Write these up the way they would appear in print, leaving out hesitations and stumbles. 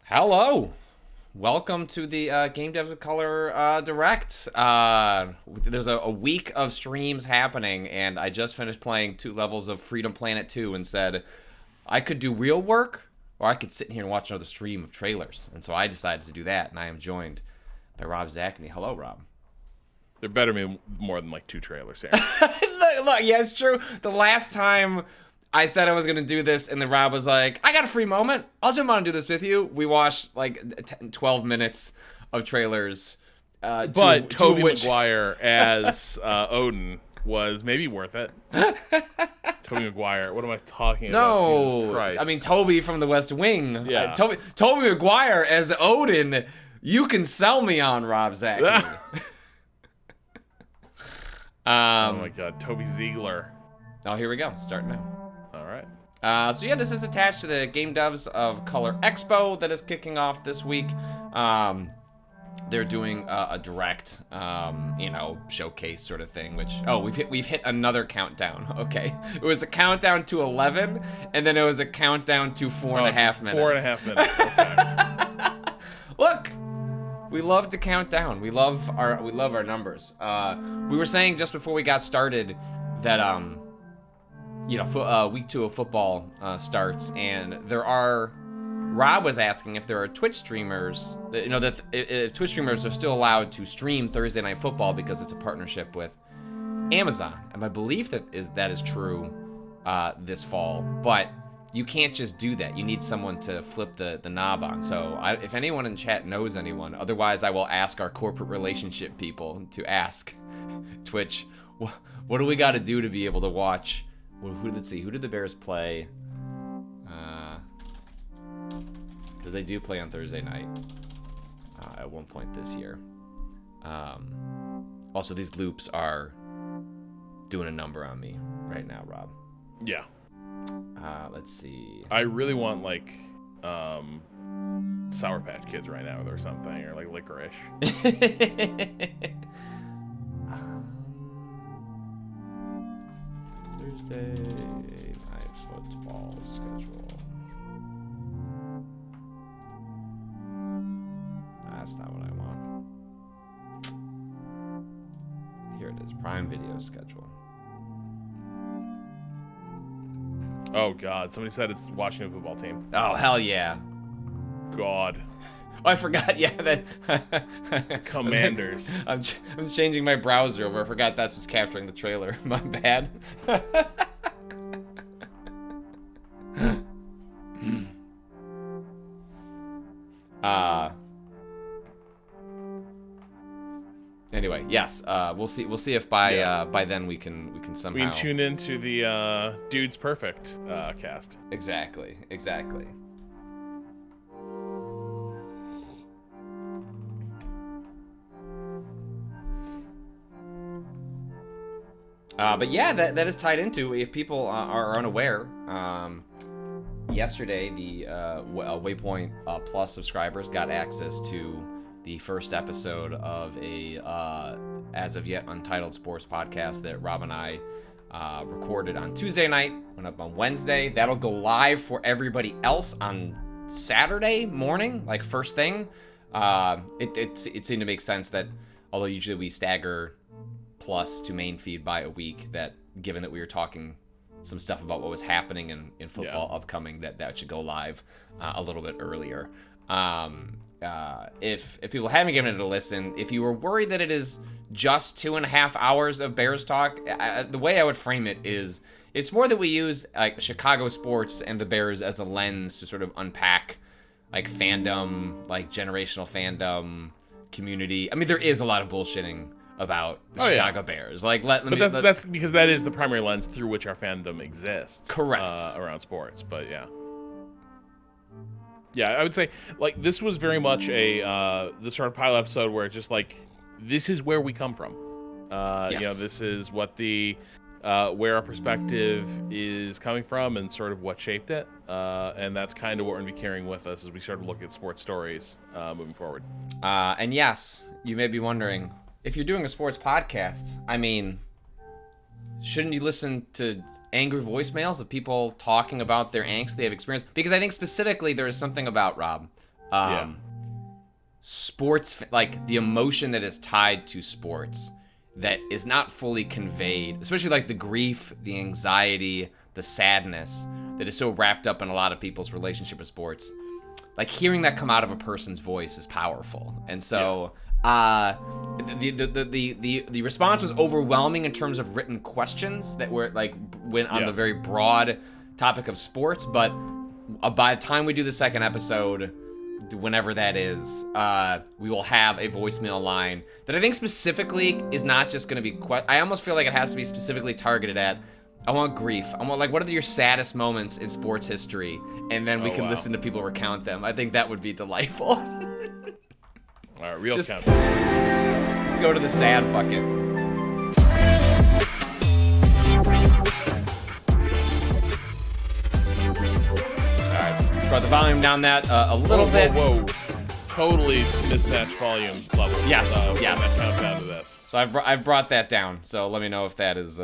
Hello, welcome to the Game Devs of Color Direct. There's a week of streams happening, and I just finished playing 2 levels of Freedom Planet 2 and said I could do real work, or I could sit here and watch another stream of trailers. And so I decided to do that, and I am joined by Rob Zachney. Hello, Rob. There better be more than like 2 trailers here. Look, yeah, it's true. The last time I said I was going to do this, and then Rob was like, I got a free moment. I'll jump on and do this with you. We watched like 12 minutes of trailers. But Tobey Maguire as Odin was maybe worth it. Tobey Maguire. What am I talking about? Jesus Christ. I mean, Toby from the West Wing. Yeah. Tobey Maguire as Odin. You can sell me on, Rob Zachney. Oh my God, Toby Ziegler. Oh, here we go. Start now. All right. So yeah, this is attached to the Game Devs of Color Expo that is kicking off this week. They're doing a direct, showcase sort of thing. Which we've hit another countdown. Okay, it was a countdown to 11, and then it was a countdown to 4.5 minutes. 4.5 minutes. Okay. Look, we love to count down. We love our numbers. We were saying just before we got started that week 2 of football starts, and Rob was asking if there are Twitch streamers, if Twitch streamers are still allowed to stream Thursday Night Football because it's a partnership with Amazon. And my belief that is true this fall, but you can't just do that. You need someone to flip the knob on. So if anyone in chat knows anyone, otherwise I will ask our corporate relationship people to ask Twitch, what do we got to do to be able to watch? Let's see, who did the Bears play? Because they do play on Thursday night at one point this year. Also, these loops are doing a number on me right now, Rob. Yeah. Let's see. I really want like Sour Patch Kids right now or something, or like licorice. Thursday night football schedule. That's not what I want. Here it is, Prime Video schedule. Oh God! Somebody said it's Washington football team. Oh hell yeah! God. Oh, I forgot. Yeah, that Commanders. I'm changing my browser over. I forgot that's what's capturing the trailer. My bad. Anyway, yes. We'll see if by then we can somehow. We can tune into the Dude's Perfect cast. Exactly. But yeah, that is tied into, if people are unaware, yesterday the Waypoint Plus subscribers got access to the first episode of a as of yet untitled sports podcast that Rob and I recorded on Tuesday night, went up on Wednesday. That'll go live for everybody else on Saturday morning, like first thing. It seemed to make sense that although usually we stagger Plus to main feed by a week, that given that we were talking some stuff about what was happening in football upcoming, that should go live a little bit earlier. If people haven't given it a listen, if you were worried that it is just 2.5 hours of Bears talk, the way I would frame it is it's more that we use like Chicago sports and the Bears as a lens to sort of unpack like fandom, like generational fandom, community. I mean, there is a lot of bullshitting about the Chicago Bears. Like, that's because that is the primary lens through which our fandom exists. Correct. Around sports, but yeah. Yeah, I would say like this was very much the sort of pilot episode where it's just like this is where we come from. Yes. This is what the where our perspective is coming from and sort of what shaped it. And that's kind of what we're going to be carrying with us as we sort of look at sports stories moving forward. And yes, you may be wondering, if you're doing a sports podcast, I mean, shouldn't you listen to angry voicemails of people talking about their angst they have experienced? Because I think specifically there is something about, Rob, sports, like the emotion that is tied to sports that is not fully conveyed, especially like the grief, the anxiety, the sadness that is so wrapped up in a lot of people's relationship with sports. Like hearing that come out of a person's voice is powerful. And so the response was overwhelming in terms of written questions that were like went on the very broad topic of sports, but by the time we do the second episode, whenever that is, we will have a voicemail line that I think specifically is not just going to be I almost feel like it has to be specifically targeted at, I want grief. I want, like, what are your saddest moments in sports history? And then we can listen to people recount them. I think that would be delightful. All right, real count. Let's go to the sad bucket. Brought the volume down that a little bit. Whoa. Totally mismatched volume level. Yes. That countdown to this. So I've brought that down. So let me know if that is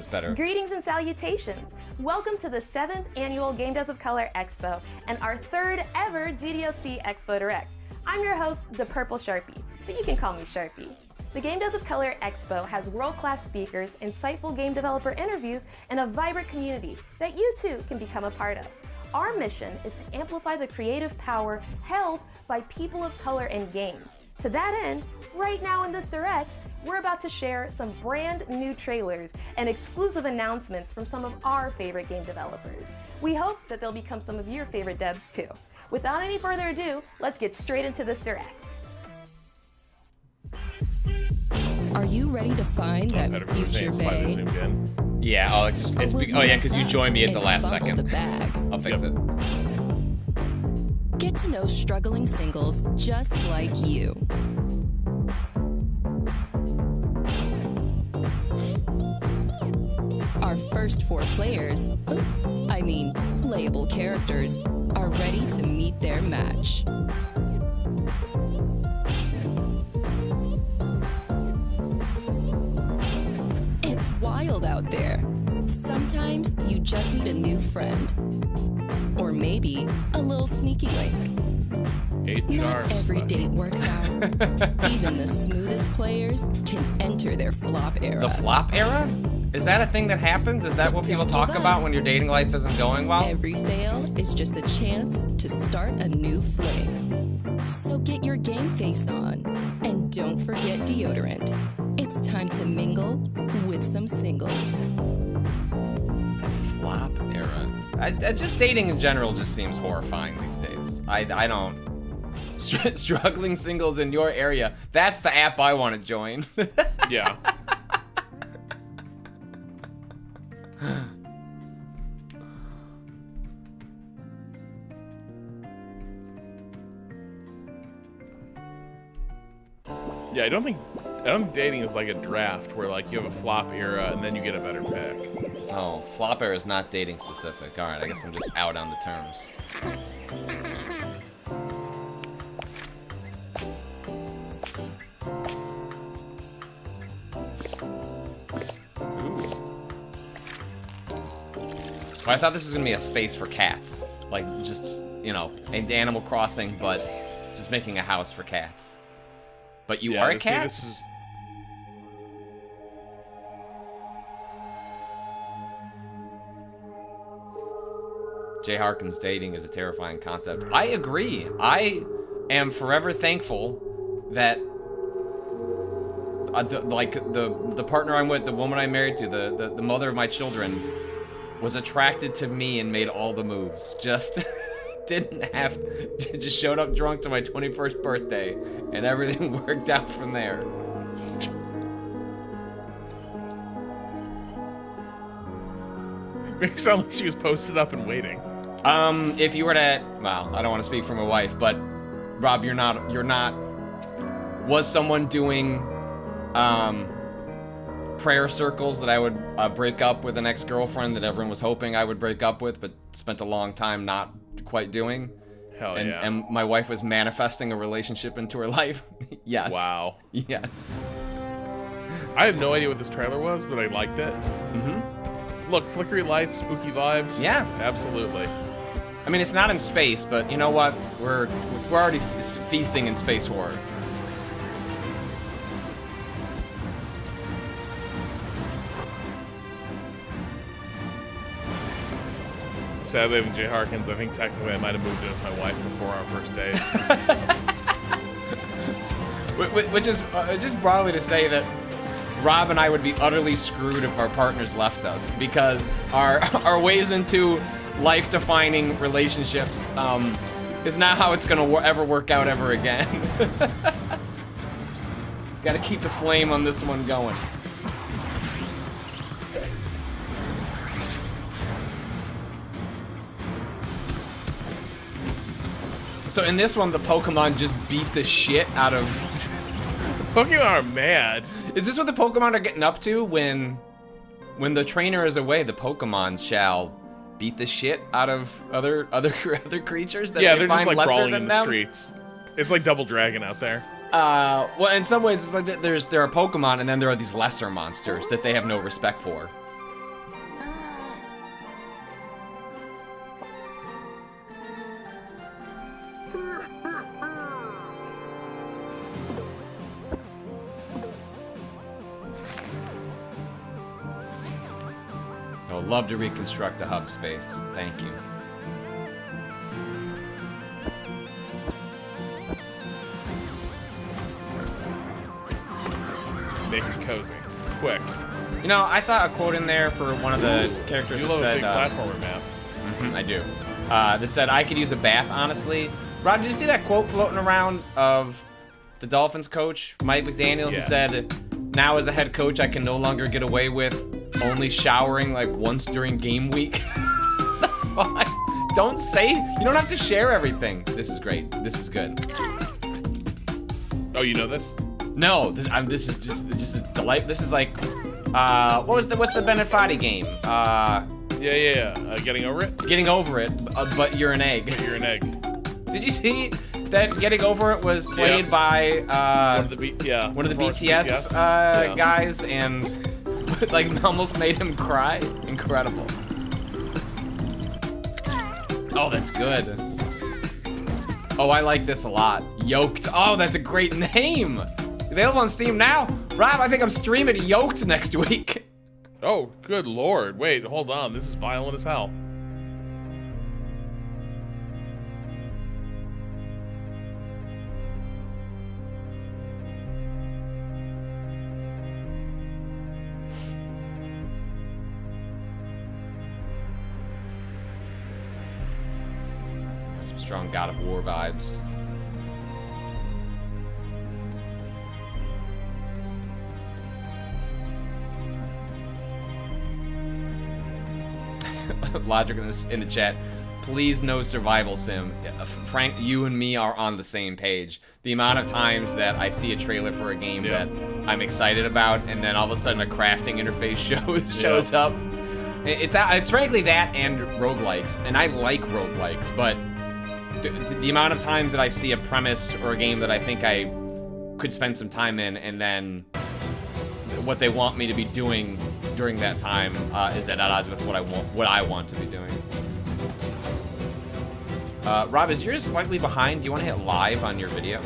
better. Greetings and salutations. Welcome to the 7th annual Game Devs of Color Expo and our 3rd ever GDOC Expo Direct. I'm your host, the Purple Sharpie, but you can call me Sharpie. The Game Devs of Color Expo has world-class speakers, insightful game developer interviews, and a vibrant community that you too can become a part of. Our mission is to amplify the creative power held by people of color in games. To that end, right now in this direct, we're about to share some brand new trailers and exclusive announcements from some of our favorite game developers. We hope that they'll become some of your favorite devs too. Without any further ado, let's get straight into this direct. Are you ready to find that future bae? Yeah, because you joined me at the last second. The bag? I'll fix it. Get to know struggling singles just like you. Our first 4 players, playable characters, are ready to meet their match. It's wild out there. Sometimes you just need a new friend. Or maybe a little sneaky link. Not every date works out. Even the smoothest players can enter their flop era. The flop era? Is that a thing that happens? Is that what people talk about when your dating life isn't going well? Every fail is just a chance to start a new fling. So get your game face on. And don't forget deodorant. It's time to mingle with some singles. Flop era. Just dating in general just seems horrifying these days. I don't... Struggling singles in your area. That's the app I want to join. Yeah. Yeah, I don't think dating is like a draft where like you have a flop era and then you get a better pick. Oh, flop era is not dating specific. All right, I guess I'm just out on the terms. I thought this was gonna be a space for cats, like just, you know, Animal Crossing, but just making a house for cats. But you are a cat? This is... Jay Harkin's dating is a terrifying concept. I agree. I am forever thankful that the partner I'm with, the woman I'm married to, the mother of my children, was attracted to me and made all the moves. Just didn't have to, just showed up drunk to my 21st birthday and everything worked out from there. Makes it sound like she was posted up and waiting. If you were to, well, I don't want to speak for my wife, but Rob, you're not, was someone doing, prayer circles that I would break up with an ex-girlfriend that everyone was hoping I would break up with, but spent a long time not quite doing. Hell yeah. And my wife was manifesting a relationship into her life. Yes. Wow. Yes. I have no idea what this trailer was, but I liked it. Look, flickery lights, spooky vibes. Yes. Absolutely. I mean, it's not in space, but you know what? We're already feasting in space horror. Sadly, than Jay Harkins, I think technically I might have moved in with my wife before our first date. Which is just broadly to say that Rob and I would be utterly screwed if our partners left us, because our ways into life-defining relationships is not how it's going to ever work out ever again. Got to keep the flame on this one going. So in this one, the Pokemon just beat the shit out of... Pokemon are mad. Is this what the Pokemon are getting up to when the trainer is away? The Pokemon shall beat the shit out of other creatures that they're they just find like lesser brawling than in the them? streets. It's like Double Dragon out there. Well, in some ways, it's like there are Pokemon, and then there are these lesser monsters that they have no respect for. I would love to reconstruct the hub space. Thank you. Make it cozy. Quick. You know, I saw a quote in there for one of the characters You that love a said... big platformer map. I do. That said, I could use a bath, honestly. Rob, did you see that quote floating around of the Dolphins coach, Mike McDaniel, who said, now as a head coach, I can no longer get away with only showering like once during game week? Don't say, you don't have to share everything. This is great. This is good. Oh, you know this? No, this is just a delight. This is like, what's the Bennett Foddy game? Getting over it? Getting over it, but you're an egg. But you're an egg. Did you see that Getting Over It was played by one of the BTS guys, and like almost made him cry? Incredible. Oh, that's good. Oh, I like this a lot. Yoked. Oh, that's a great name. Available on Steam now. Rob, I think I'm streaming Yoked next week. Oh, good lord. Wait, hold on. This is violent as hell. Some strong God of War vibes. Logic in the chat. Please, no survival sim. Frank, you and me are on the same page. The amount of times that I see a trailer for a game that I'm excited about, and then all of a sudden a crafting interface shows up. It's frankly that and roguelikes, and I like roguelikes, but the amount of times that I see a premise or a game that I think I could spend some time in, and then what they want me to be doing during that time is at odds with what I want to be doing. Rob, is yours slightly behind? Do you want to hit live on your video?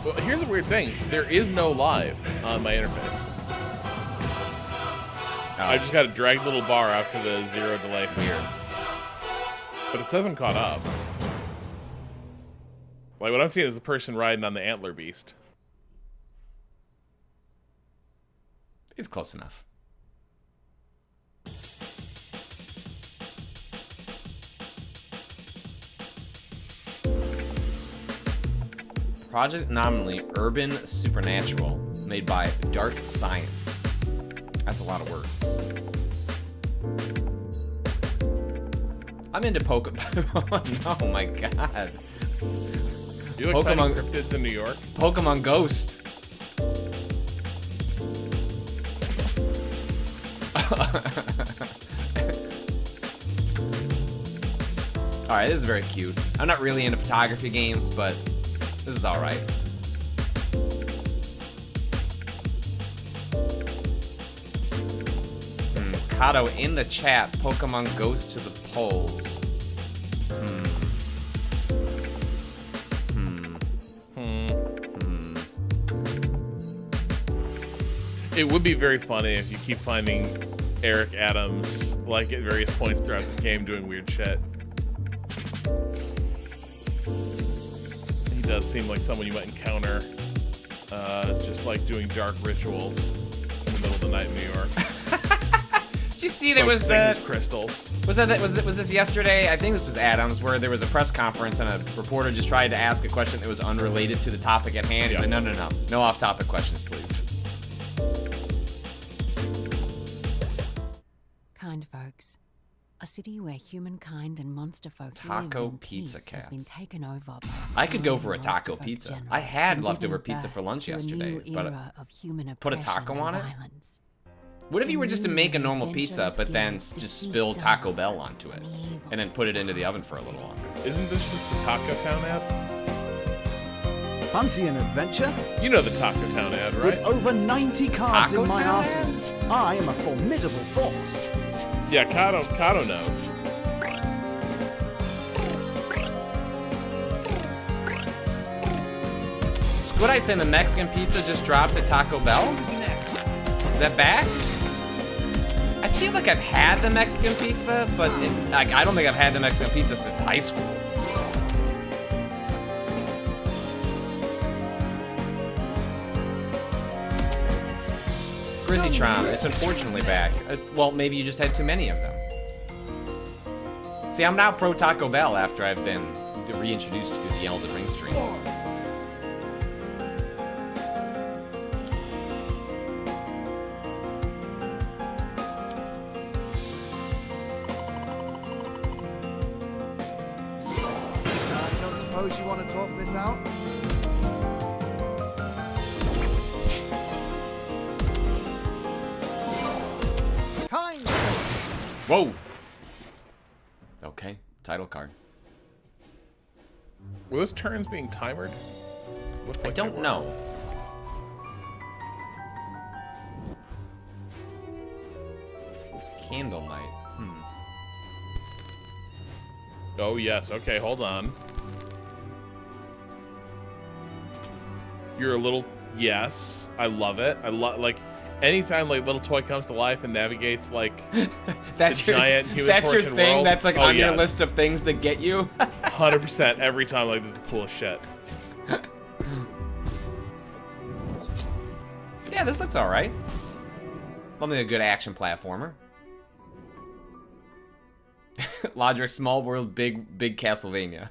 Well, here's a weird thing. There is no live on my interface. I just got a drag little bar out to the 0 delay. Weird. But it says I'm caught up. Like, what I'm seeing is the person riding on the antler beast. It's close enough. Project Anomaly Urban Supernatural, made by Dark Science. That's a lot of words. I'm into Pokemon. Oh my god. You like Pokemon cryptids in New York? Pokemon Ghost. Alright, this is very cute. I'm not really into photography games, but this is alright. Kato in the chat, Pokemon goes to the polls. It would be very funny if you keep finding Eric Adams, like at various points throughout this game, doing weird shit. He does seem like someone you might encounter, just like doing dark rituals in the middle of the night in New York. Did you see there was crystals? Was this yesterday? I think this was Adams, where there was a press conference and a reporter just tried to ask a question that was unrelated to the topic at hand. He's like, no off-topic questions, please. Kind folks, a city where humankind and monster folks Taco live in pizza peace cats. has been taken over. I could go for a taco pizza. I had leftover pizza for lunch yesterday, but put a taco on it? What if you were just to make a normal pizza, but then just spill Taco Bell onto it, and then put it into the oven for a little longer? Isn't this just the Taco Town ad? Fancy an adventure? You know the Taco Town ad, right? With over 90 cards Taco in my Town arsenal, I am a formidable force. Yeah, Kato knows. Squidite saying the Mexican pizza just dropped at Taco Bell? Is that back? I feel like I've had the Mexican pizza, but I don't think I've had the Mexican pizza since high school. Grizzlytron, it's unfortunately back. Well, maybe you just had too many of them. See, I'm now pro Taco Bell after I've been reintroduced to the Elden Ring streams. I don't suppose you want to talk this out? Whoa! Okay, title card. Were those turns being timered? I don't know. Candle Night. Oh yes. Okay, hold on. You're a little. Yes, I love it. I love like. Anytime like little toy comes to life and navigates like that's the giant human that's your portion thing. world. That's like on your list of things that get you. 100% every time. Like this is the coolest shit. Yeah, this looks all right. Probably a good action platformer. Lodric, small world, big Castlevania.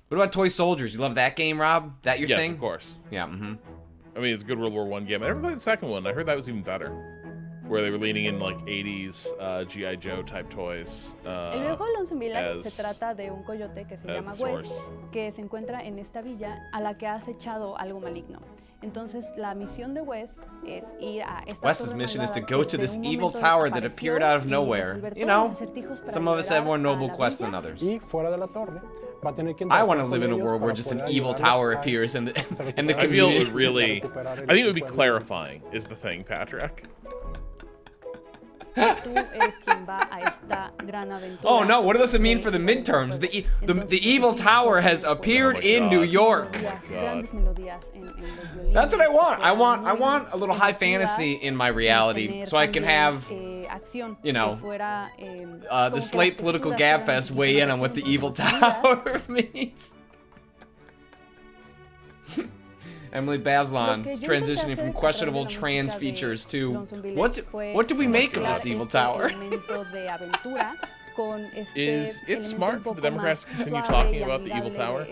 What about Toy Soldiers? You love that game, Rob? That your thing? Yes, of course. Yeah, I mean, it's a good World War I game. I never played the second one. I heard that was even better. Where they were leaning in like 80s G.I. Joe type toys. El viejo Lonesome Village se trata de un coyote que se llama Wes, que se encuentra en esta villa a la que ha acechado algo maligno. Entonces, la misión de Wes es ir a esta Wes's mission is to go to this evil tower that appeared out of nowhere. You know, some of us have more noble quests than others. I want to live in a world where just an evil tower appears and the community... I feel it would really... I think it would be clarifying, is the thing, Patrick. Oh no, what does it mean for the midterms? The evil tower has appeared in New York. That's what I want. I want a little high fantasy in my reality so I can have, you know, the Slate Political Gabfest weigh in on what the evil tower means. Emily Baslon's transitioning from questionable trans features to what do we make of this evil tower? Is it smart for the Democrats to continue talking about the evil tower?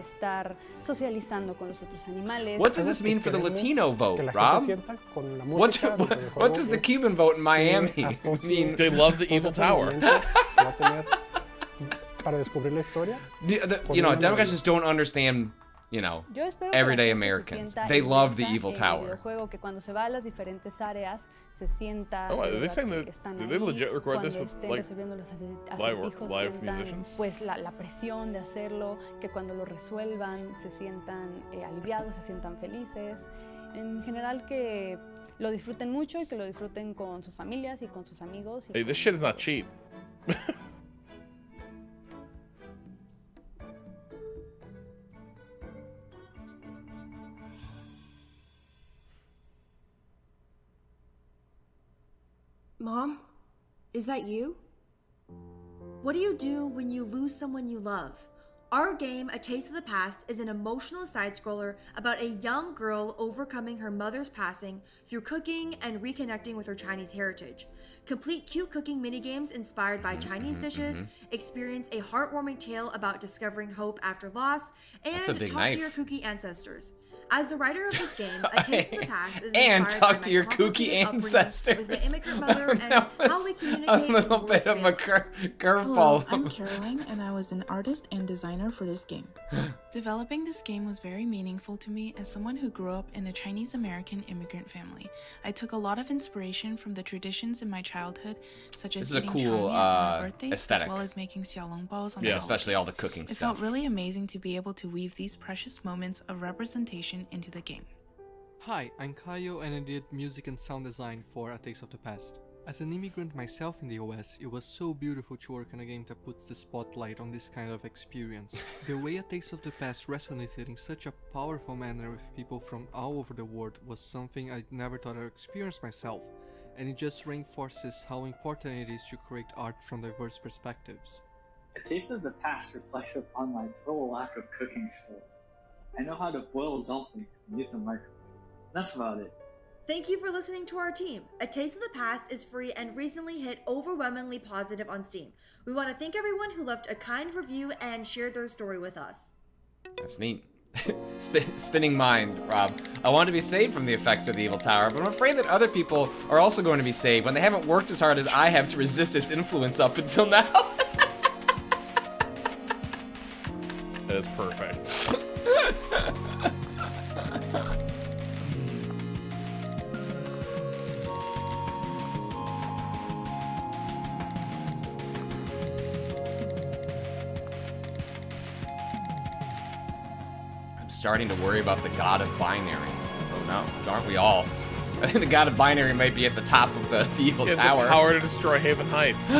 What does this mean for the Latino vote, Rob? What does the Cuban vote in Miami mean? They love the evil tower. You know, Democrats just don't understand, you know, everyday Americans. They love the evil tower. Oh, are they saying that? Did they legit record this with like live musicians? Pues la presión de hacerlo, que cuando lo resuelvan se sientan aliviados, se sientan felices. en general que lo disfruten mucho y que lo disfruten con sus familias y con sus amigos. Hey, this shit is not cheap. Mom, is that you? What do you do when you lose someone you love? Our game, A Taste of the Past, is an emotional side-scroller about a young girl overcoming her mother's passing through cooking and reconnecting with her Chinese heritage. Complete cute cooking minigames inspired by Chinese dishes, experience a heartwarming tale about discovering hope after loss, and talk to your kooky ancestors. As the writer of this game, A Taste of the Past is and inspired talk by to my your complicated kooky upbringing ancestors. with my immigrant mother and how we communicate a little with bit of a families. curveball. Hello, I'm Caroline, and I was an artist and designer for this game. Developing this game was very meaningful to me as someone who grew up in a Chinese-American immigrant family. I took a lot of inspiration from the traditions in my childhood, such as eating cool, chow mein on my birthdays, aesthetic. as well as making xiaolongbaos on the Especially holidays. all the cooking It stuff. felt really amazing to be able to weave these precious moments of representation into the game. Hi, I'm Kayo and I did music and sound design for A Taste of the Past. As an immigrant myself in the US, it was so beautiful to work on a game that puts the spotlight on this kind of experience. The way A Taste of the Past resonated in such a powerful manner with people from all over the world was something I never thought I'd experience myself, and it just reinforces how important it is to create art from diverse perspectives. A Taste of the Past reflects upon my total lack of cooking skills. I know how to boil dumplings and use a microwave. That's about it. Thank you for listening to our team. A Taste of the Past is free and recently hit overwhelmingly positive on Steam. We want to thank everyone who left a kind review and shared their story with us. That's neat. Spinning mind, Rob. I want to be saved from the effects of the evil tower, but I'm afraid that other people are also going to be saved when they haven't worked as hard as I have to resist its influence up until now. That is perfect. Starting to worry about the god of binary. Oh no, aren't we all? I think the god of binary might be at the top of the evil tower. The power to destroy Haven Heights.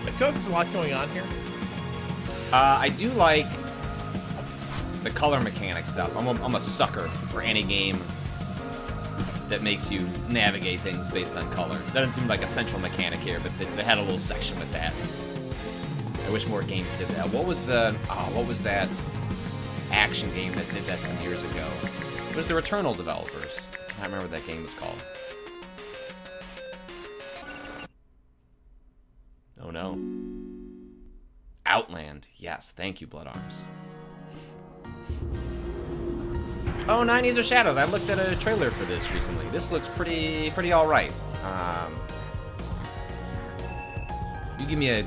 I feel like there's a lot going on here. I do like the color mechanic stuff. I'm a sucker for any game that makes you navigate things based on color. Doesn't seem like a central mechanic here, but they had a little section with that. I wish more games did that. What was that action game that did that some years ago? It was the Returnal developers. I can't remember what that game was called. Oh no. Outland. Yes, thank you, Blood Arms. Oh, 9 Years of Shadows. I looked at a trailer for this recently. This looks pretty alright. You give me a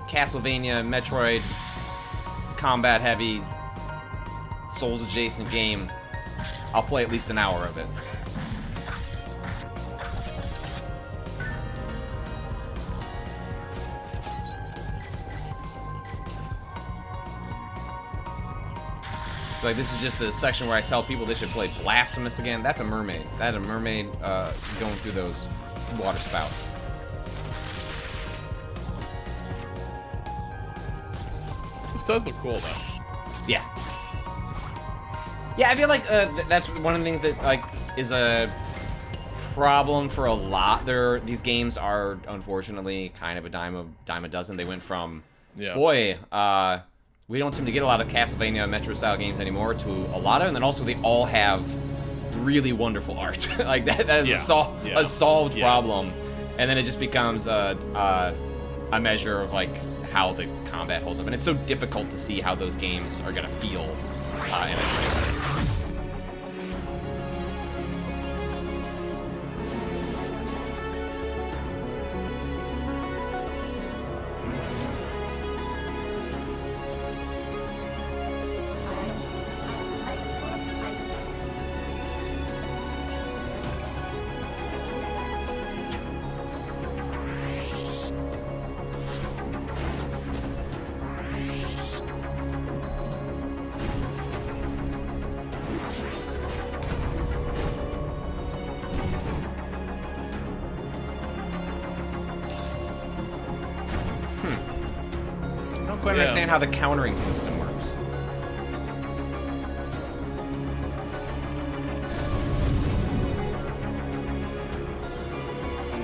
Castlevania, Metroid, combat-heavy, Souls-adjacent game, I'll play at least an hour of it. Like, this is just the section where I tell people they should play Blasphemous again. That's a mermaid. That's a mermaid going through those water spouts. This does look cool, though. Yeah. Yeah, I feel like that's one of the things that, like, is a problem for a lot. These games are, unfortunately, kind of a dime a dozen. They went from, boy, we don't seem to get a lot of Castlevania Metro-style games anymore to a lot of, and then also they all have really wonderful art. Like that is a solved problem, and then it just becomes a measure of like how the combat holds up, and it's so difficult to see how those games are gonna feel in a trailer. I don't understand how the countering system works.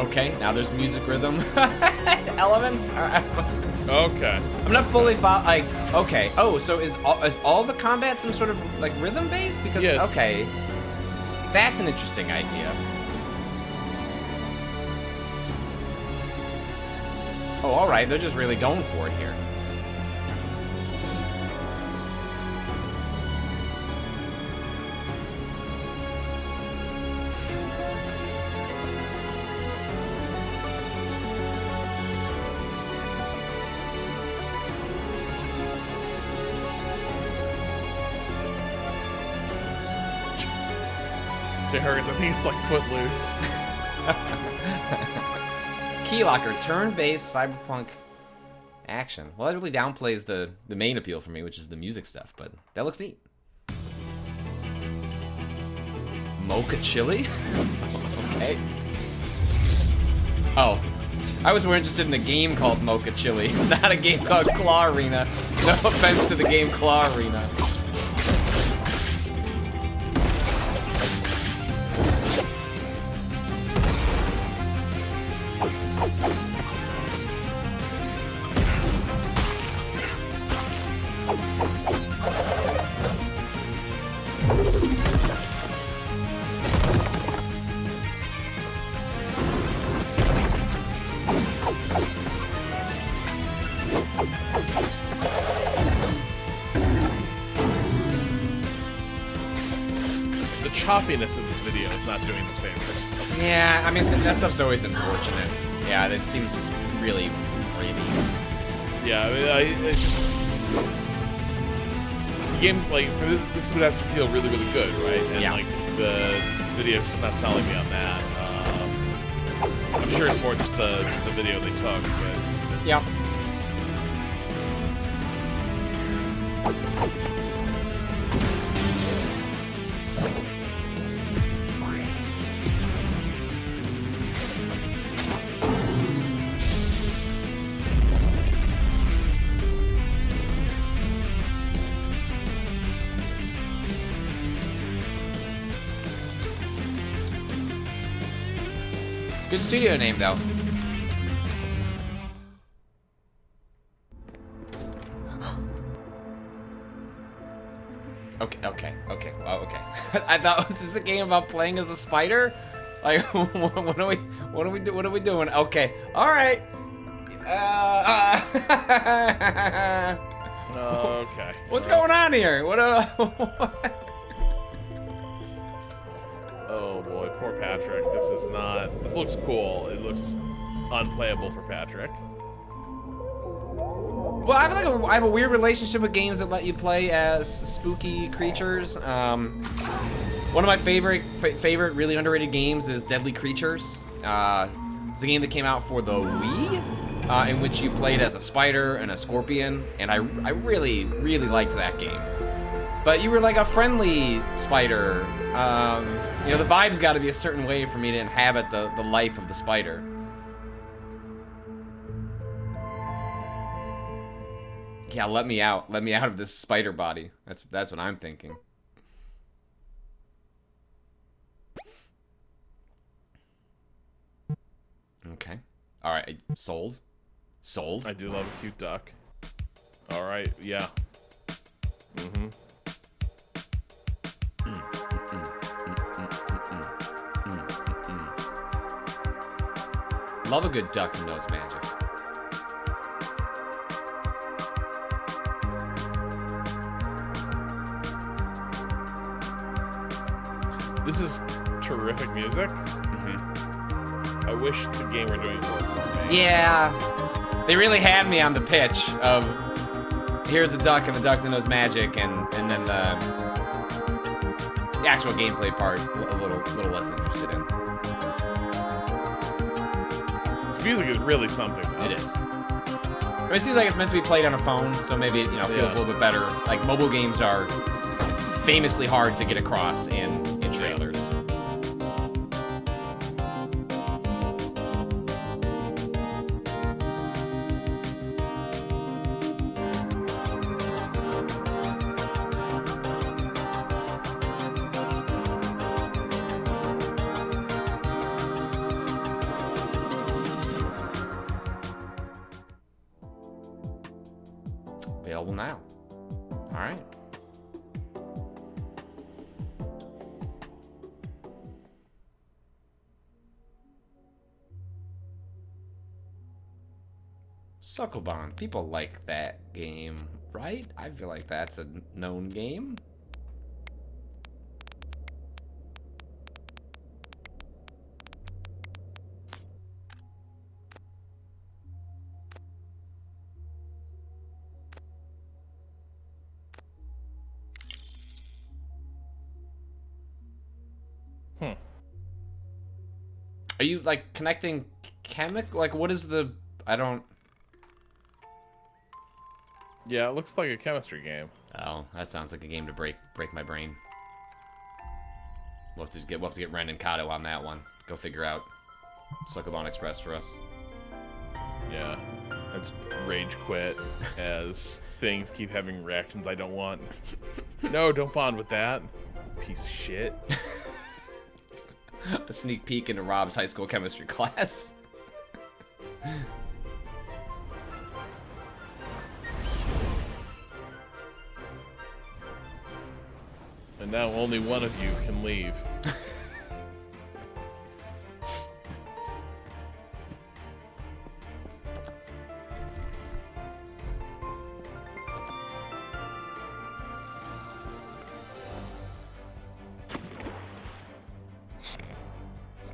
Okay, now there's music rhythm elements. Okay. I'm not fully like. Okay. Oh, so is all the combat some sort of like rhythm based? Because okay, that's an interesting idea. Oh, all right. They're just really going for it here. I think it's like Footloose. Keylocker, turn-based cyberpunk action. Well, that really downplays the main appeal for me, which is the music stuff, but that looks neat. Mocha Chili? Okay. Oh, I was more interested in a game called Mocha Chili, not a game called Claw Arena. No offense to the game Claw Arena. Choppiness of this video is not doing this favor. Yeah, I mean, that stuff's always unfortunate. Yeah, that seems really grainy. Yeah, I mean, it's just... The game, like, this would have to feel really, really good, right? And, like, the video's just not selling me on that. I'm sure it's more just the video they took, but... Yeah. Good studio name, though. Okay. Well, okay. I thought, was this a game about playing as a spider? Like, what are we doing? Okay. All right. Okay. What's going on here? What? Oh boy, poor Patrick. This looks cool. It looks unplayable for Patrick. Well, I feel like I have a weird relationship with games that let you play as spooky creatures. One of my favorite really underrated games is Deadly Creatures. It's a game that came out for the Wii, in which you played as a spider and a scorpion, and I really liked that game. But you were like a friendly spider. You know, the vibe's got to be a certain way for me to inhabit the life of the spider. Yeah, let me out. Let me out of this spider body. That's what I'm thinking. Okay. All right. Sold. Sold. I do love a cute duck. All right. Yeah. Love a good duck who knows magic. This is terrific music. I wish the game were doing more for me. Yeah. They really had me on the pitch of here's a duck and the duck that knows magic, and then the actual gameplay part a little less interested in. This music is really something, though. It is. I mean, it seems like it's meant to be played on a phone, so maybe it feels a little bit better. Like, mobile games are famously hard to get across in trailers. Available now. All right. Sucklebond. People like that game, right? I feel like that's a known game. Are you, like, connecting like, what is the... I don't... Yeah, it looks like a chemistry game. Oh, that sounds like a game to break my brain. We'll have to get Ren and Kato on that one. Go figure out Sucklebond Express for us. Yeah. I just rage quit as things keep having reactions I don't want. No, don't bond with that. Piece of shit. A sneak peek into Rob's high school chemistry class. And now only one of you can leave.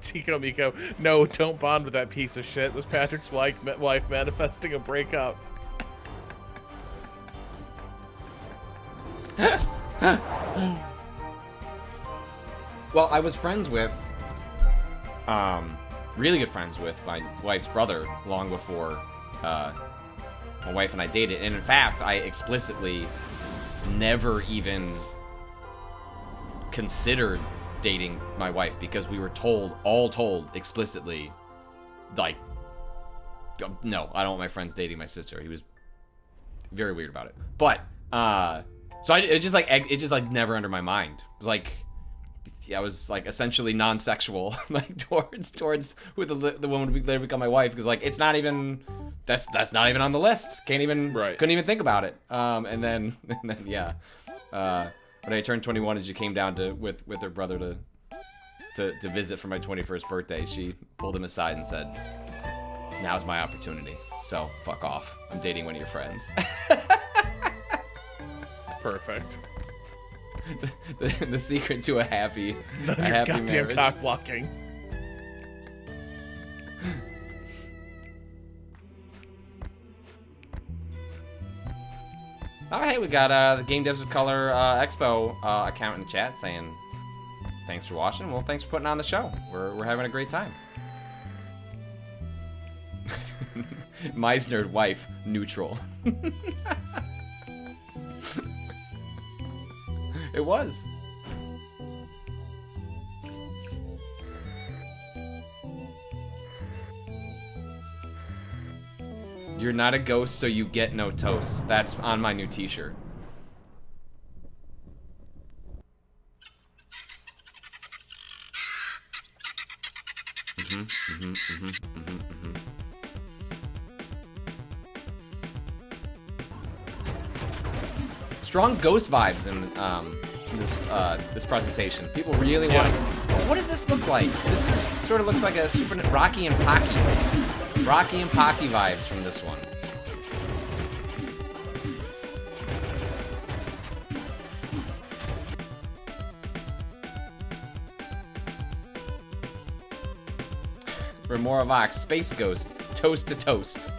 Tico Miko, no, don't bond with that piece of shit. Was Patrick's wife manifesting a breakup? Well, I was friends with, really good friends with my wife's brother long before my wife and I dated. And in fact, I explicitly never even considered dating my wife because we were all told explicitly, like, no, I don't want my friends dating my sister. He was very weird about it. But, so it just never entered my mind. It was like, I was like essentially non-sexual, like towards who the woman would later become my wife, because like it's not even that's not even on the list. Couldn't even think about it. And then yeah, when I turned 21 and she came down with her brother to visit for my 21st birthday, she pulled him aside and said, "Now's my opportunity. So fuck off. I'm dating one of your friends." Perfect. The secret to a happy goddamn marriage. Cock blocking. Oh, hey, we got the Game Devs of Color Expo account in the chat saying thanks for watching. Well, thanks for putting on the show. We're having a great time. Meisner wife neutral. It was. You're not a ghost, so you get no toast. That's on my new t-shirt. Strong ghost vibes in this presentation. People really want to what does this look like? This sort of looks like a Super Rocky and Pocky. Rocky and Pocky vibes from this one. Remora Vox, Space Ghost, Toast to Toast.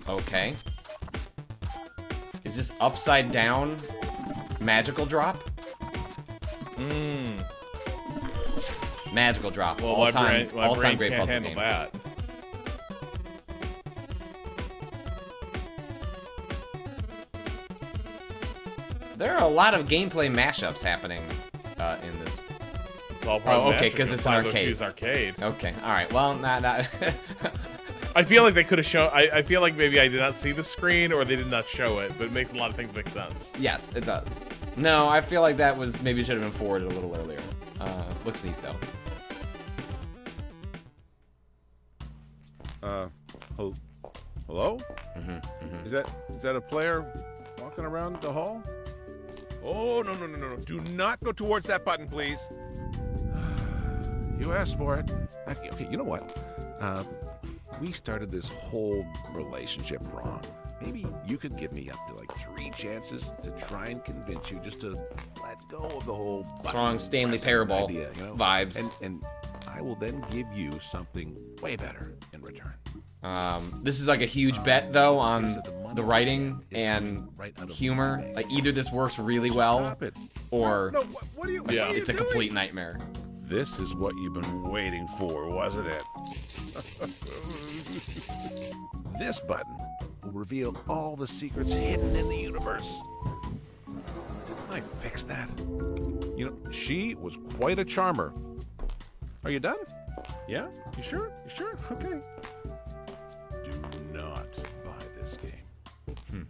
Okay. Is this upside down magical drop? Magical drop. Well, all-time brain great can't puzzle handle game. that. There are a lot of gameplay mashups happening in this. It's all part of the okay, mashup. because You it's an apply those arcade. to use arcade. Okay, all right. Well, not. I feel like they could have shown. I feel like maybe I did not see the screen or they did not show it, but it makes a lot of things make sense. Yes, it does. No, I feel like that was maybe should have been forwarded a little earlier. Looks neat though. Hello? Is that a player walking around the hall? Oh, no. Do not go towards that button, please. You asked for it. Okay, you know what? We started this whole relationship wrong. Maybe you could give me up to like 3 chances to try and convince you just to let go of the whole Strong Stanley Parable idea, you know? vibes. And I will then give you something way better in return. This is like a huge bet though on the writing and humor. Like either this works really well, or it's a complete nightmare. This is what you've been waiting for, wasn't it? This button will reveal all the secrets hidden in the universe. Didn't I fix that? You know, she was quite a charmer. Are you done? Yeah? You sure? You sure? Okay. Do not buy this game.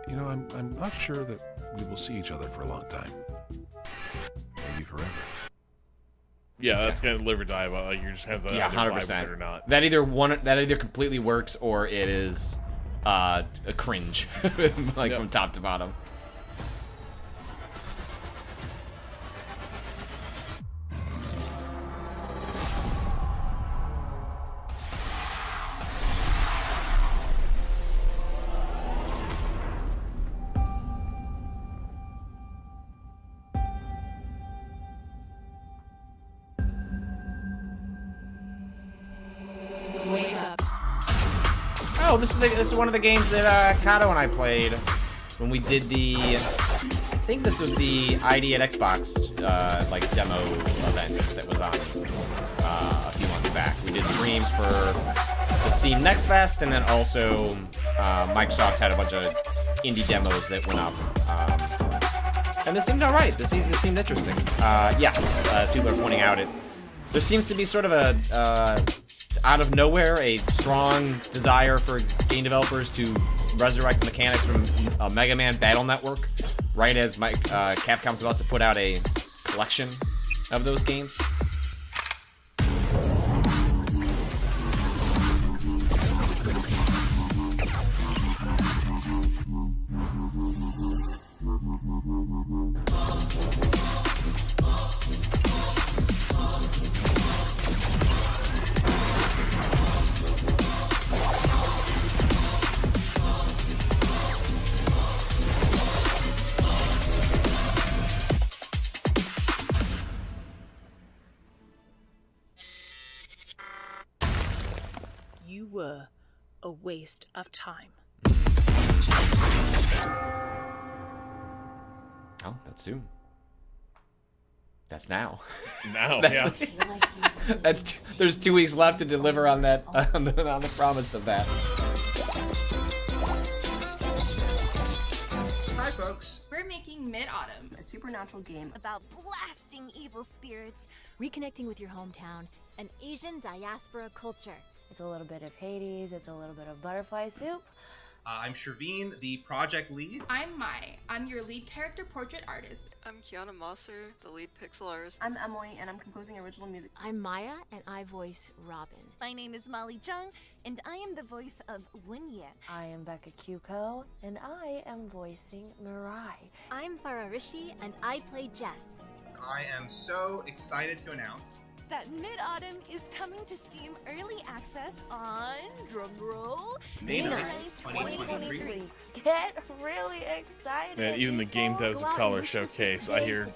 You know, I'm not sure that we will see each other for a long time. Maybe forever. Yeah, that's gonna live or die. But like, you just have to 100%. or not. That either completely works or it is a cringe, like from top to bottom. Oh, this is one of the games that Kato and I played when we did the. I think this was the ID at Xbox like demo event that was on a few months back. We did streams for the Steam Next Fest, and then also Microsoft had a bunch of indie demos that went up. And this seemed alright. This seemed interesting. Yes, as people are pointing out, there seems to be sort of a out of nowhere, a strong desire for game developers to resurrect mechanics from a Mega Man Battle Network, right as Capcom's about to put out a collection of those games. You were a waste of time. Oh, that's soon. That's now. Now, yeah. There's 2 weeks left to deliver on that on the promise of that. Hi, folks. we're making Mid-Autumn, a supernatural game about blasting evil spirits, reconnecting with your hometown, an Asian diaspora culture. It's a little bit of Hades, it's a little bit of butterfly soup. I'm Sherveen, the project lead. I'm Mai. I'm your lead character portrait artist. I'm Kiana Mosser, the lead pixel artist. I'm Emily, and I'm composing original music. I'm Maya, and I voice Robin. My name is Molly Chung, and I am the voice of Wunye. I am Becca Kyuko, and I am voicing Mirai. I'm Farah Rishi, and I play Jess. I am so excited to announce that Mid-Autumn is coming to Steam Early Access on, drumroll, May 9th, 2023. Get really excited. Man, even the Game Devs of Color showcase, I hear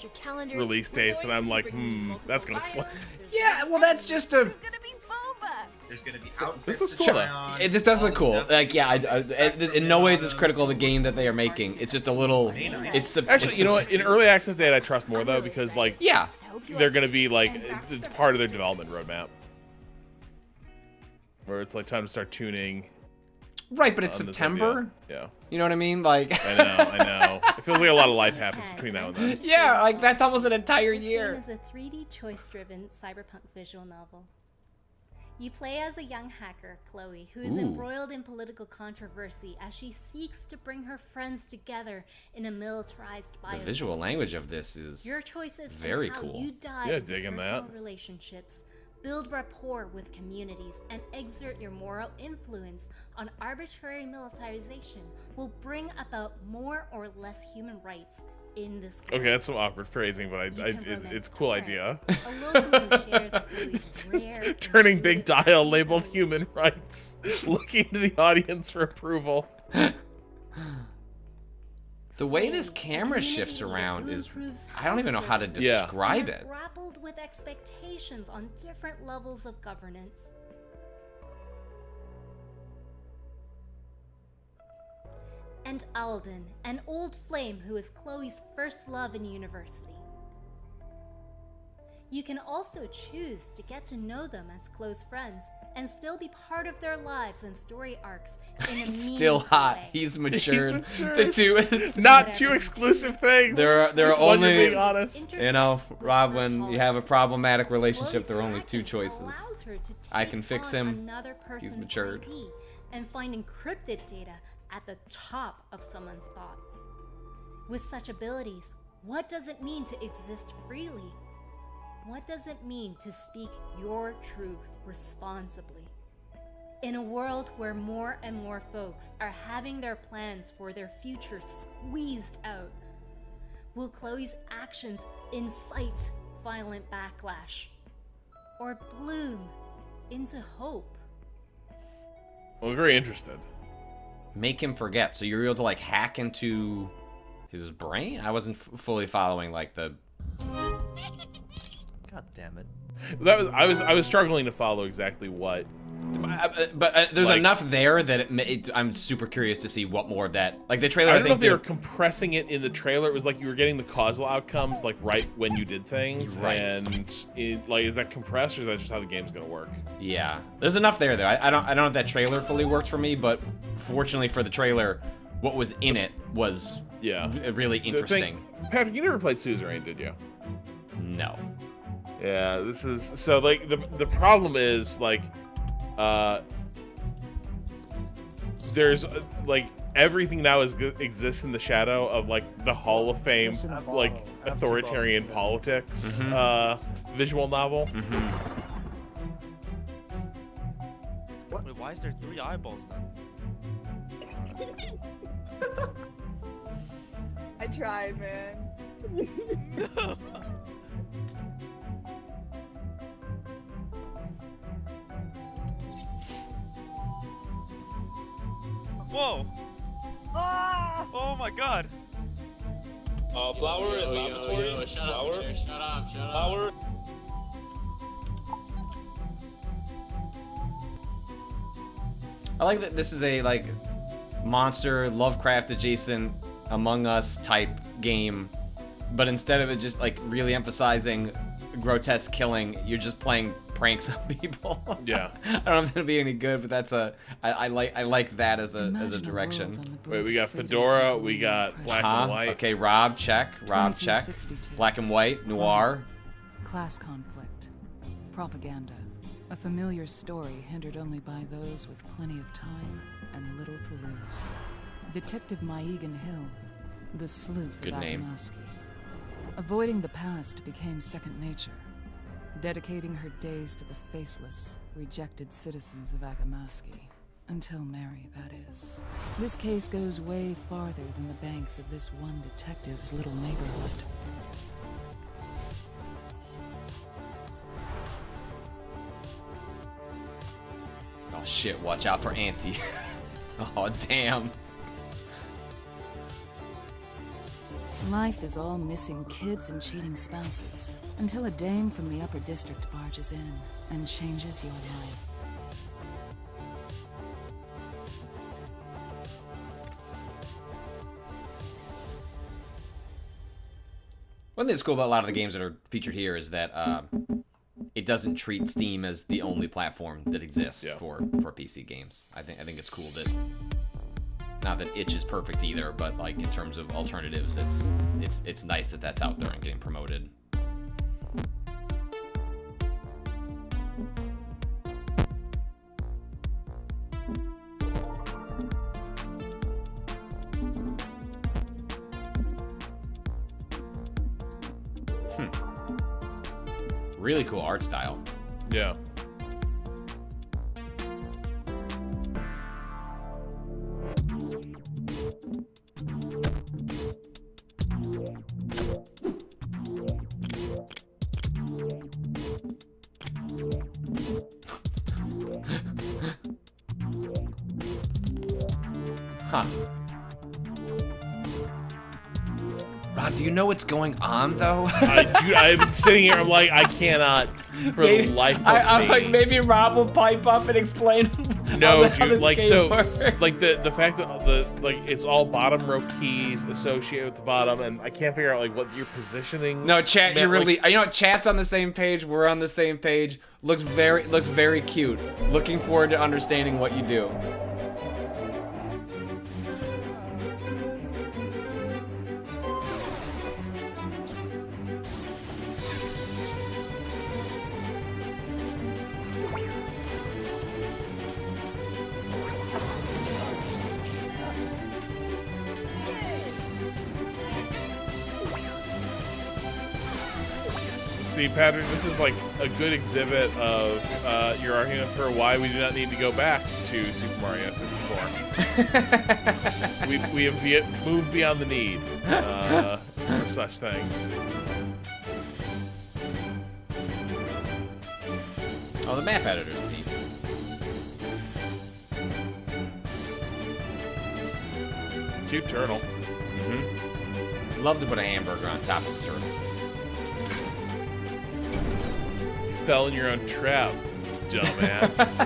release dates, and I'm like, that's gonna slap. Yeah, well, that's just a. There's gonna be outfits. This looks cool, though. This does look cool. Like, yeah, in no ways is critical of the game that they are making. It's just a little. It's actually, you know what? In early access date, I trust more though, because like, yeah, they're gonna be like, it's part of their development roadmap, where it's like time to start tuning. Right, but it's September. Yeah. You know what I mean? Like. I know. It feels like a lot of life happens between now and then. Yeah, like that's almost an entire year. This game is a 3D choice-driven cyberpunk visual novel. You play as a young hacker, Chloe, who is embroiled in political controversy as she seeks to bring her friends together in a militarized biosphere. The visual language of this is your choices very how cool. You dive into personal relationships, build rapport with communities, and exert your moral influence on arbitrary militarization will bring about more or less human rights in this world. Okay, that's some awkward phrasing, but it's a cool idea. Turning big dial labeled human rights, looking to the audience for approval. The way this camera shifts around is, I don't even know how to describe it. Grappled with expectations on different levels of governance. And Alden, an old flame who is Chloe's first love in university. You can also choose to get to know them as close friends and still be part of their lives and story arcs in a meaningful still hot. way. He's matured. The two, not two exclusive things. There are only, being honest. You know, Rob, when you have a problematic relationship, there are only two choices. I can fix him. He's matured. And find encrypted data at the top of someone's thoughts. With such abilities, what does it mean to exist freely? What does it mean to speak your truth responsibly? In a world where more and more folks are having their plans for their future squeezed out, will Chloe's actions incite violent backlash or bloom into hope? Well, very interested. Make him forget. So you're able to like hack into his brain? I wasn't fully following like the. God damn it. I was struggling to follow exactly what. But there's enough there that I'm super curious to see what more of that. Like the trailer, I don't know if they were compressing it in the trailer. It was like you were getting the causal outcomes like right when you did things. Right. And like, is that compressed or is that just how the game's gonna work? Yeah, there's enough there though. I don't know if that trailer fully worked for me, but fortunately for the trailer, what was in it was really interesting. Patrick, you never played Suzerain, did you? No. Yeah, this is so like the problem is like. There's like everything now exists in the shadow of like the Hall of Fame like authoritarian politics visual novel. What? Wait, why is there 3 eyeballs then? I tried, man. Whoa! Ah! Oh my god! Flower in laboratory. Shut up. Flower. I like that this is a like monster Lovecraft adjacent Among Us type game, but instead of it just like really emphasizing grotesque killing, you're just playing prank some people. Yeah. I don't know if it'll be any good, but that's I like that as a direction. Wait, we got Fedora, we got Black and White. Okay, Rob check. Black and White, Noir. Class conflict. Propaganda. A familiar story hindered only by those with plenty of time and little to lose. Detective Maegan Hill, the sleuth Good of name. Agamaski. Avoiding the past became second nature, dedicating her days to the faceless, rejected citizens of Agamaski. Until Mary, that is. This case goes way farther than the banks of this one detective's little neighborhood. Oh shit, watch out for Auntie. Oh damn. Life is all missing kids and cheating spouses, until a dame from the upper district barges in and changes your life. One thing that's cool about a lot of the games that are featured here is that it doesn't treat Steam as the only platform that exists for PC games. I think it's cool that, not that itch is perfect either, but like in terms of alternatives, it's nice that that's out there and getting promoted. Really cool art style. Yeah. Huh. Rob, do you know what's going on, though? I've been sitting here, I'm like, I cannot, for the life of me. I'm like, maybe Rob will pipe up and explain. No, how dude, this like, game so, works. like, the fact that, it's all bottom row keys associated with the bottom, and I can't figure out, like, what you're positioning. No, chat, meant, you really, like, you know what, chat's on the same page, we're on the same page. Looks very cute. Looking forward to understanding what you do. See, Patrick, this is like a good exhibit of your argument for why we do not need to go back to Super Mario 64. we have moved beyond the need for such things. Oh, the map editor's neat. Cute turtle. Mm-hmm. Love to put a hamburger on top of the turtle. Fell in your own trap, dumbass.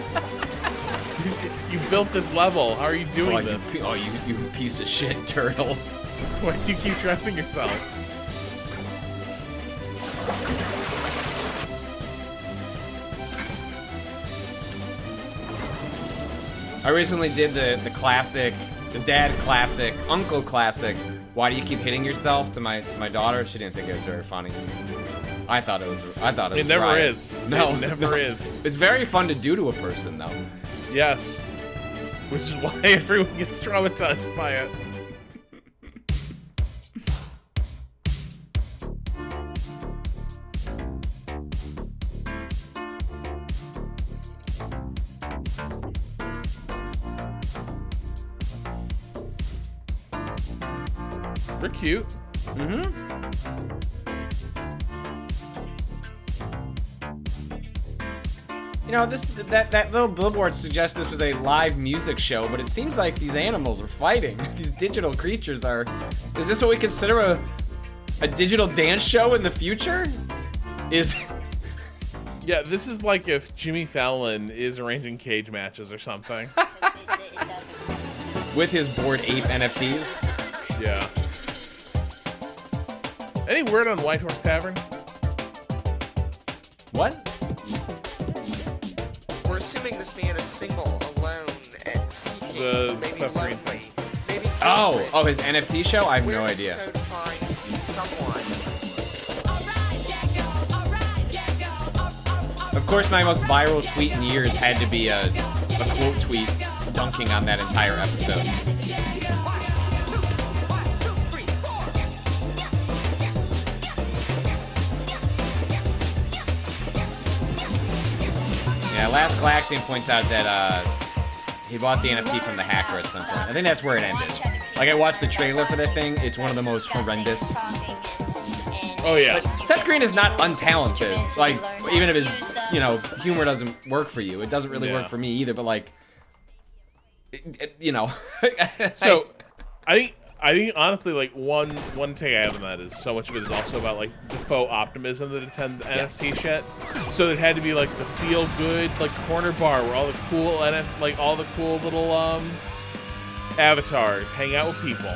You built this level. How are you doing this? You piece of shit turtle. Why do you keep trapping yourself? I recently did the classic, the dad classic, uncle classic. Why do you keep hitting yourself to my daughter? She didn't think it was very funny. I thought it was. It never right. is. No, it never is. It's very fun to do to a person, though. Yes, which is why everyone gets traumatized by it. They're cute. Mm-hmm. You know, that little billboard suggests this was a live music show, but it seems like these animals are fighting. These digital creatures are. Is this what we consider a digital dance show in the future? Yeah, this is like if Jimmy Fallon is arranging cage matches or something. With his Bored Ape NFTs? Yeah. Any word on White Horse Tavern? What? single, alone, and seeking, The maybe Seth Green lonely, thing. maybe Oh, his NFT show? I have no idea. to find someone. Of course, my most viral tweet in years had to be a quote tweet dunking on that entire episode. Yeah, Last Galaxian points out that he bought the NFT from the hacker at some point. I think that's where it ended. Like, I watched the trailer for that thing. It's one of the most horrendous. Oh, yeah. But Seth Green is not untalented. Like, even if his, humor doesn't work for you, it doesn't really work for me either. But like, So, I think honestly, like one take I have on that is so much of it is also about like the faux optimism that attends NFT shit. So it had to be like the feel good like corner bar where all the cool all the cool little avatars hang out with people.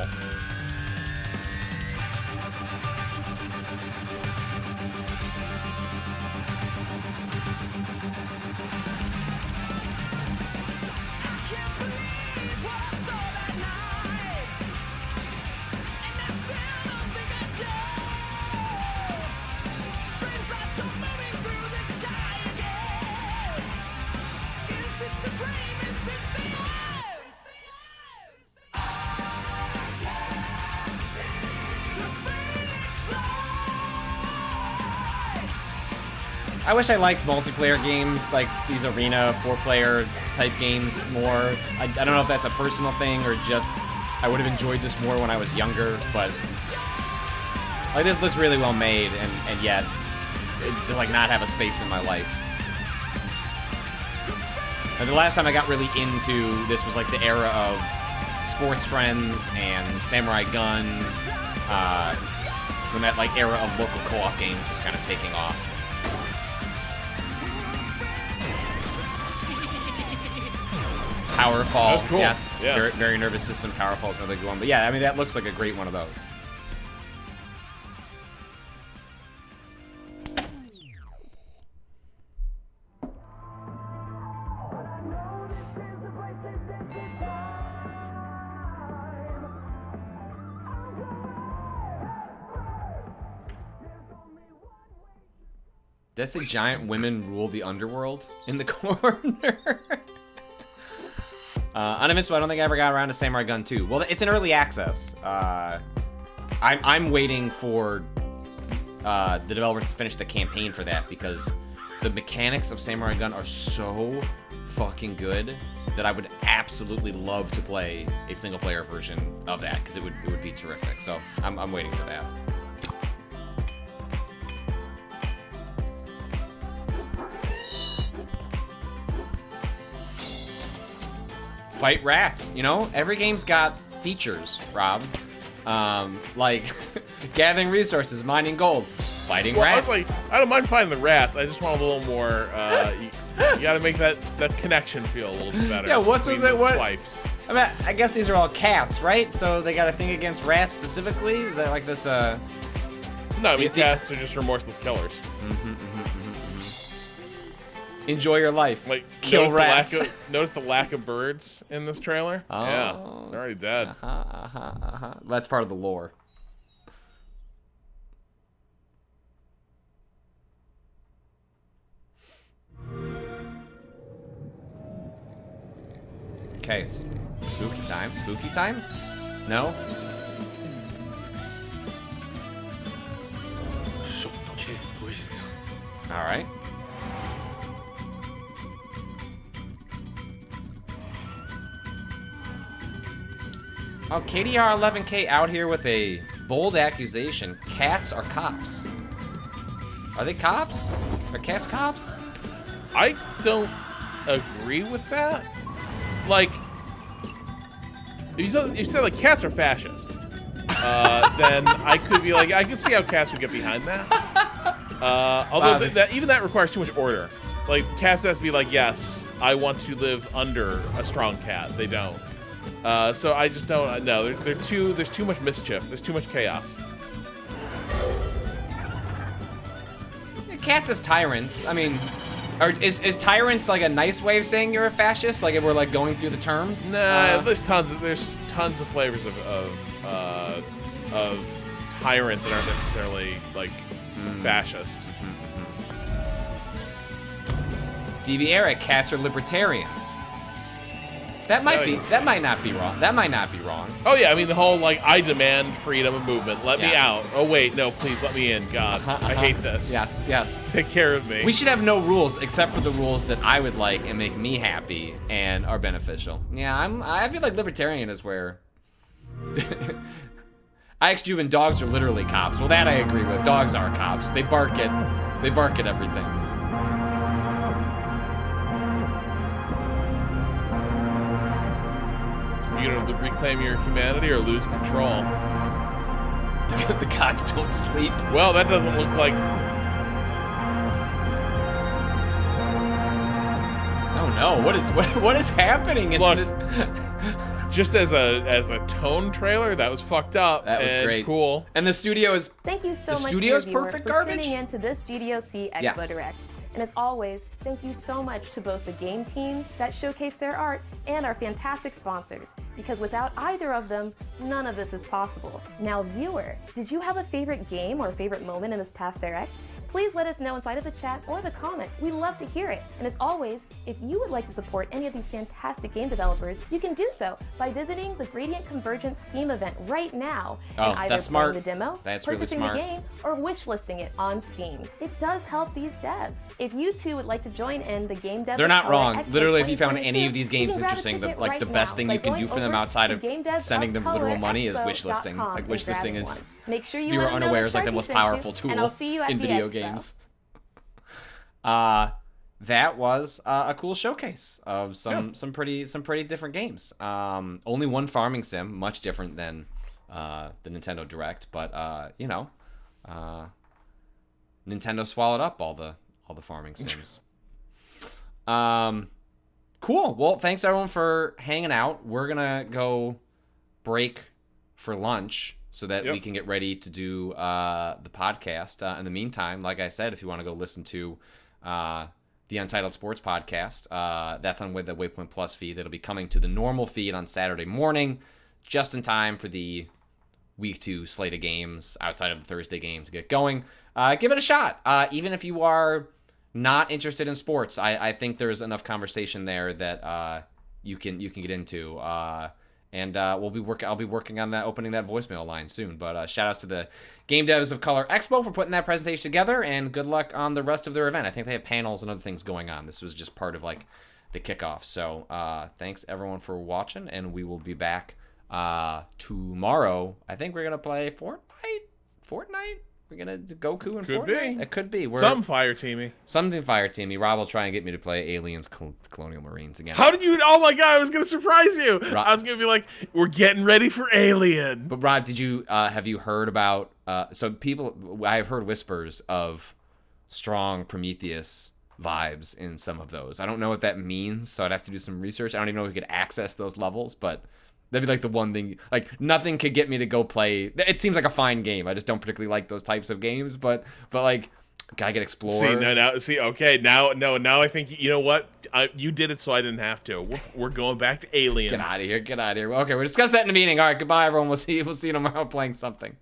I wish I liked multiplayer games, like these arena 4-player type games more. I don't know if that's a personal thing or just I would have enjoyed this more when I was younger, but like this looks really well made and yet it does like not have a space in my life. And the last time I got really into this was like the era of Sports Friends and Samurai Gun, when that like era of local co-op games was kind of taking off. Towerfall, That's cool. Yes, Yeah. very, very nervous system. Towerfall is another good one, but yeah, I mean that looks like a great one of those. That's a giant women rule the underworld in the corner. Uninvincible, I don't think I ever got around to Samurai Gun 2. Well, it's an early access. I'm waiting for the developers to finish the campaign for that because the mechanics of Samurai Gun are so fucking good that I would absolutely love to play a single-player version of that because it would be terrific. So I'm waiting for that. Fight rats, every game's got features, Rob. Like gathering resources, mining gold, fighting rats. I don't mind fighting the rats. I just want a little more. You got to make that connection feel a little bit better. Yeah, what's with the swipes? I mean, I guess these are all cats, right? So they got a thing against rats specifically. Is that like this? No, I mean cats are just remorseless killers. Enjoy your life. Like kill rats. Notice the lack of birds in this trailer. Oh. Yeah, they're already dead. That's part of the lore. Okay, spooky time. Spooky times? No? Alright. Oh, KDR11K out here with a bold accusation. Cats are cops. Are they cops? Are cats cops? I don't agree with that. Like, if you said like cats are fascist, then I could be like, I could see how cats would get behind that. Although even that requires too much order. Like, cats have to be like, yes, I want to live under a strong cat. They don't. So I just don't. No, there's too much mischief. There's too much chaos. Cats as tyrants. I mean, Or is tyrants like a nice way of saying you're a fascist? Like if we're like going through the terms? Nah, there's tons of flavors of tyrant that aren't necessarily like fascist. DB Eric, cats are libertarians. That might not be wrong. That might not be wrong. Oh yeah, I mean the whole like I demand freedom of movement. Let me out. Oh wait, no, please let me in. God, I hate this. Yes. Take care of me. We should have no rules except for the rules that I would like and make me happy and are beneficial. Yeah, I feel like libertarian is where IX Juven dogs are literally cops. Well, that I agree with. Dogs are cops. They bark at everything. Are you gonna reclaim your humanity or lose control? The gods don't sleep. Well, that doesn't look like. Oh no! What is happening? Look, just as a tone trailer, that was fucked up. That was great. Cool. And the studio is. Thank you so much, studio's viewer, perfect for garbage. tuning in to this GDOC Expo Direct. And as always, thank you so much to both the game teams that showcase their art and our fantastic sponsors, because without either of them, none of this is possible. Now, viewer, did you have a favorite game or favorite moment in this past Direct? Please let us know inside of the chat or the comments. We love to hear it. And as always, if you would like to support any of these fantastic game developers, you can do so by visiting the Gradient Convergence Steam event right now and either playing the demo, purchasing the game, or wishlisting it on Steam. It does help these devs. If you too would like to join in the game dev, they're not wrong. Literally, if you found any of these games interesting, the best thing you can do for them outside of sending them literal money is wishlisting. Like wishlisting is. Make sure if you were unaware, is like the most powerful tool in video games. That was a cool showcase of some pretty different games. Only one farming sim, much different than the Nintendo Direct, but Nintendo swallowed up all the farming sims. Cool. Well, thanks everyone for hanging out. We're gonna go break for lunch so that we can get ready to do the podcast. In the meantime, like I said, if you want to go listen to the Untitled Sports Podcast, that's on the Waypoint Plus feed. That'll be coming to the normal feed on Saturday morning, just in time for the Week 2 slate of games outside of the Thursday game to get going. Give it a shot. Even if you are not interested in sports, I think there's enough conversation there that you can get into. And I'll be working on that, opening that voicemail line soon. But shout outs to the Game Devs of Color Expo for putting that presentation together, and good luck on the rest of their event. I think they have panels and other things going on. This was just part of like the kickoff. So thanks everyone for watching, and we will be back tomorrow. I think we're gonna play Fortnite. We're gonna do Goku and Fortnite. It could be. Something fire teamy. Rob will try and get me to play Aliens Colonial Marines again. How did you? Oh my god! I was gonna surprise you. I was gonna be like, we're getting ready for Alien. But Rob, did you have you heard about? So people, I've heard whispers of strong Prometheus vibes in some of those. I don't know what that means, so I'd have to do some research. I don't even know if we could access those levels, but that'd be like the one thing. Like nothing could get me to go play. It seems like a fine game. I just don't particularly like those types of games, but like gotta get Explorer. Now I think you know what you did it, so I didn't have to. We're going back to Aliens. Get out of here. Okay, we'll discuss that in the meeting. All right, goodbye everyone. We'll see you tomorrow playing something.